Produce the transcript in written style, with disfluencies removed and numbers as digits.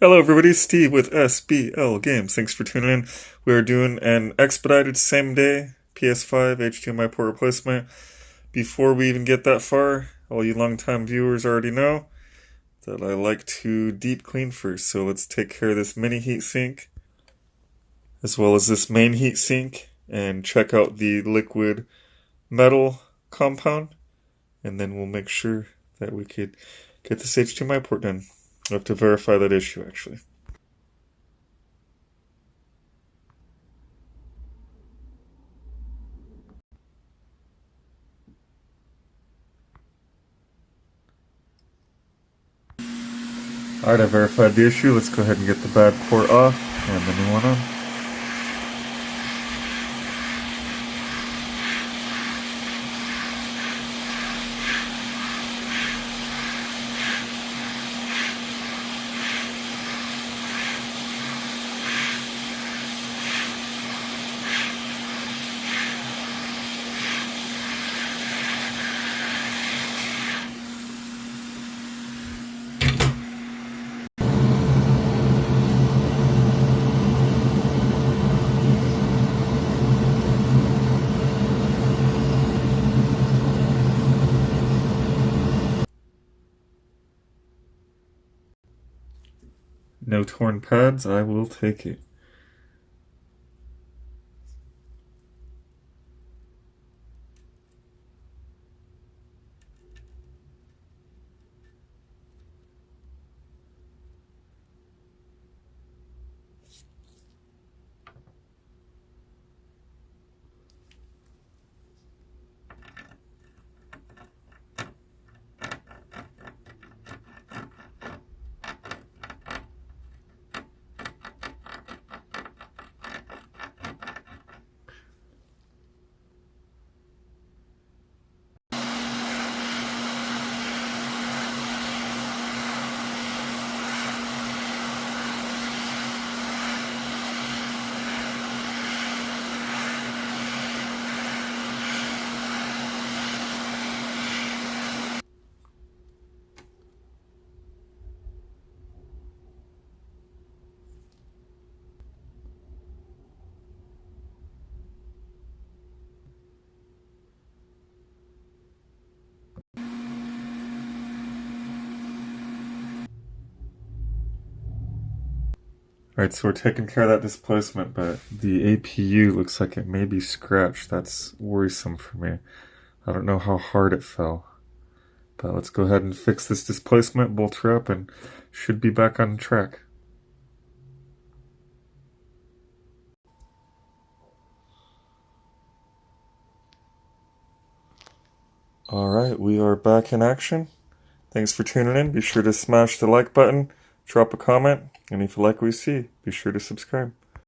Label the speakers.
Speaker 1: Hello everybody, Steve with SBL Games. Thanks for tuning in. We are doing an expedited same day PS5 HDMI Port Replacement. Before we even get that far, all you longtime viewers already know that I like to deep clean first. So let's take care of this mini heatsink as well as this main heatsink and check out the liquid metal compound, and then we'll make sure that we could get this HDMI port done. I have to verify that issue actually. Alright, I verified the issue. Let's go ahead and get the bad port off and the new one on. No torn pads, I will take it. Alright, so we're taking care of that displacement, but the APU looks like it may be scratched. That's worrisome for me. I don't know how hard it fell. But let's go ahead and fix this displacement, bolt her up, and should be back on track. Alright, we are back in action. Thanks for tuning in. Be sure to smash the like button, drop a comment, and if you like what you see, be sure to subscribe.